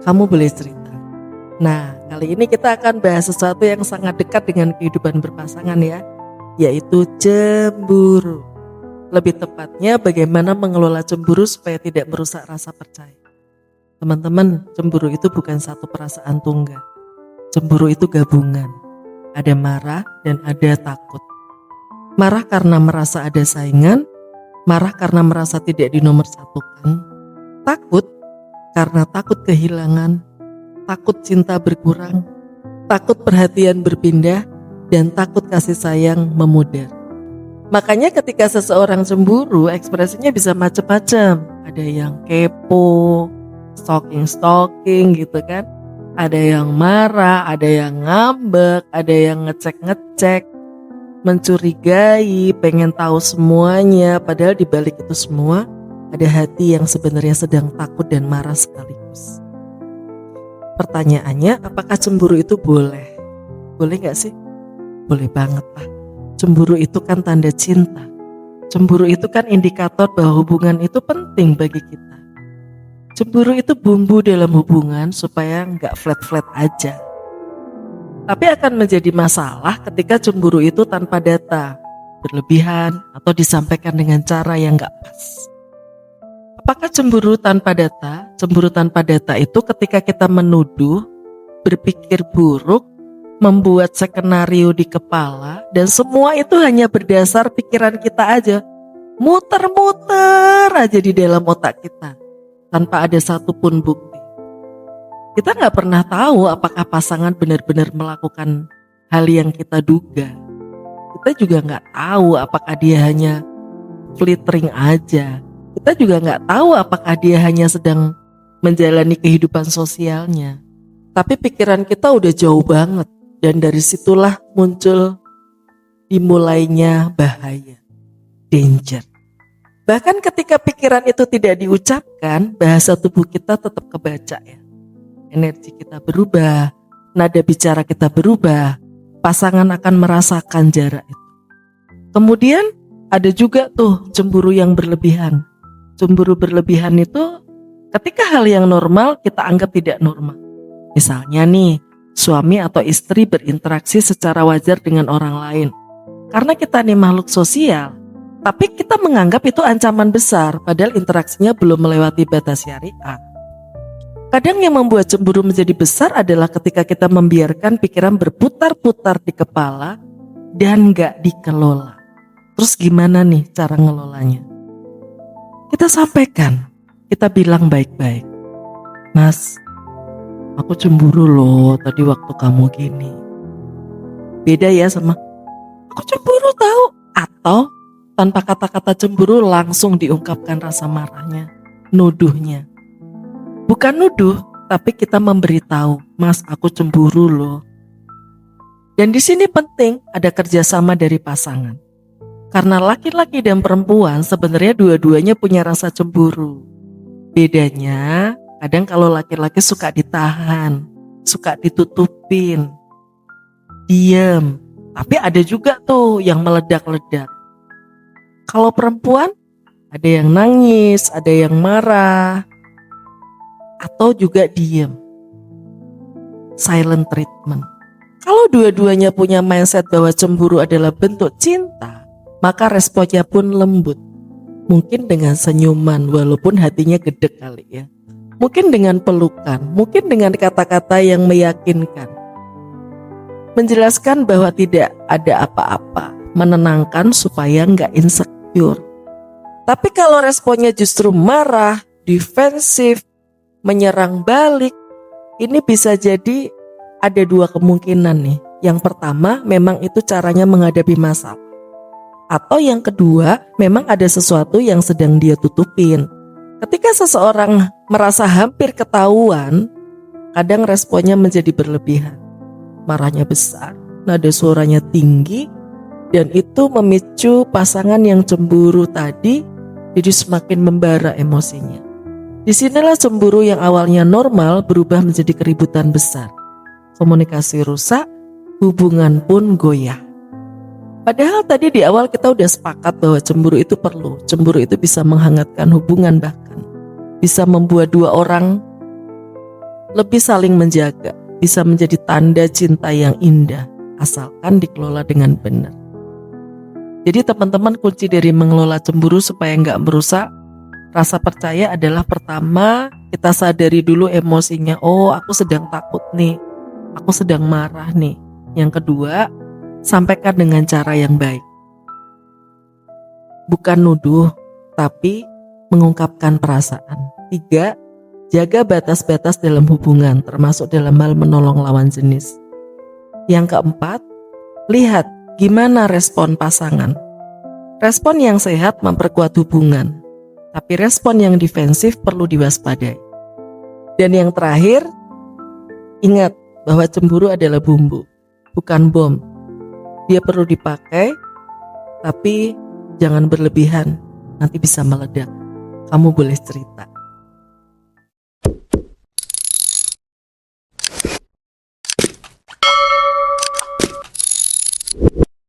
Kamu boleh cerita. Nah, kali ini kita akan bahas sesuatu yang sangat dekat dengan kehidupan berpasangan ya, yaitu cemburu. Lebih tepatnya bagaimana mengelola cemburu supaya tidak merusak rasa percaya. Teman-teman, cemburu itu bukan satu perasaan tunggal. Cemburu itu gabungan. Ada marah dan ada takut. Marah karena merasa ada saingan, marah karena merasa tidak dinomorsatukan, takut karena takut kehilangan, takut cinta berkurang, takut perhatian berpindah, dan takut kasih sayang memudar. Makanya ketika seseorang cemburu, ekspresinya bisa macam-macam. Ada yang kepo, stalking gitu kan. Ada yang marah, ada yang ngambek, ada yang ngecek-ngecek, mencurigai, pengen tahu semuanya. Padahal di balik itu semua ada hati yang sebenarnya sedang takut dan marah sekaligus. Pertanyaannya, apakah cemburu itu boleh? Boleh gak sih? Boleh banget lah. Cemburu itu kan tanda cinta. Cemburu itu kan indikator bahwa hubungan itu penting bagi kita. Cemburu itu bumbu dalam hubungan supaya gak flat-flat aja. Tapi akan menjadi masalah ketika cemburu itu tanpa data, berlebihan, atau disampaikan dengan cara yang gak pas. Apakah cemburu tanpa data? Cemburu tanpa data itu ketika kita menuduh, berpikir buruk, membuat skenario di kepala, dan semua itu hanya berdasar pikiran kita aja. Muter-muter aja di dalam otak kita, tanpa ada satupun bukti. Kita gak pernah tahu apakah pasangan benar-benar melakukan hal yang kita duga. Kita juga gak tahu apakah dia hanya flittering aja. Kita juga gak tahu apakah dia hanya sedang menjalani kehidupan sosialnya. Tapi pikiran kita udah jauh banget. Dan dari situlah muncul dimulainya bahaya, danger. Bahkan ketika pikiran itu tidak diucapkan, bahasa tubuh kita tetap kebaca ya. Energi kita berubah, nada bicara kita berubah, pasangan akan merasakan jarak itu. Kemudian ada juga tuh cemburu yang berlebihan. Cemburu berlebihan itu ketika hal yang normal kita anggap tidak normal. Misalnya nih, suami atau istri berinteraksi secara wajar dengan orang lain. Karena kita nih makhluk sosial, tapi kita menganggap itu ancaman besar, padahal interaksinya belum melewati batas syariat. Kadang yang membuat cemburu menjadi besar adalah ketika kita membiarkan pikiran berputar-putar di kepala dan gak dikelola. Terus gimana nih cara ngelolanya? Kita sampaikan, kita bilang baik-baik. Mas, aku cemburu loh tadi waktu kamu gini. Beda ya sama, aku cemburu tahu. Atau tanpa kata-kata cemburu langsung diungkapkan rasa marahnya, nuduhnya. Bukan nuduh, tapi kita memberitahu, Mas aku cemburu loh. Dan di sini penting ada kerjasama dari pasangan. Karena laki-laki dan perempuan sebenarnya dua-duanya punya rasa cemburu. Bedanya kadang kalau laki-laki suka ditahan, suka ditutupin, diem. Tapi ada juga tuh yang meledak-ledak. Kalau perempuan ada yang nangis, ada yang marah, atau juga diem. Silent treatment. Kalau dua-duanya punya mindset bahwa cemburu adalah bentuk cinta, maka responnya pun lembut. Mungkin dengan senyuman walaupun hatinya gedek kali ya. Mungkin dengan pelukan, mungkin dengan kata-kata yang meyakinkan. Menjelaskan bahwa tidak ada apa-apa, menenangkan supaya nggak insecure. Tapi kalau responnya justru marah, defensif, menyerang balik, ini bisa jadi ada dua kemungkinan nih. Yang pertama, memang itu caranya menghadapi masalah. Atau yang kedua, memang ada sesuatu yang sedang dia tutupin. Ketika seseorang merasa hampir ketahuan, kadang responnya menjadi berlebihan. Marahnya besar, nada suaranya tinggi, dan itu memicu pasangan yang cemburu tadi jadi semakin membara emosinya. Disinilah cemburu yang awalnya normal berubah menjadi keributan besar. Komunikasi rusak, hubungan pun goyah. Padahal tadi di awal kita udah sepakat bahwa cemburu itu perlu. Cemburu itu bisa menghangatkan hubungan, bahkan bisa membuat dua orang lebih saling menjaga, bisa menjadi tanda cinta yang indah, asalkan dikelola dengan benar. Jadi teman-teman, kunci dari mengelola cemburu supaya nggak merusak rasa percaya adalah pertama, kita sadari dulu emosinya. Oh, aku sedang takut nih, aku sedang marah nih. Yang kedua, sampaikan dengan cara yang baik. Bukan nuduh, tapi mengungkapkan perasaan. 3, jaga batas-batas dalam hubungan, termasuk dalam hal menolong lawan jenis. Yang keempat, lihat gimana respon pasangan. Respon yang sehat memperkuat hubungan, tapi respon yang defensif perlu diwaspadai. Dan yang terakhir, ingat bahwa cemburu adalah bumbu, bukan bom. Dia perlu dipakai, tapi jangan berlebihan, nanti bisa meledak. Kamu boleh cerita.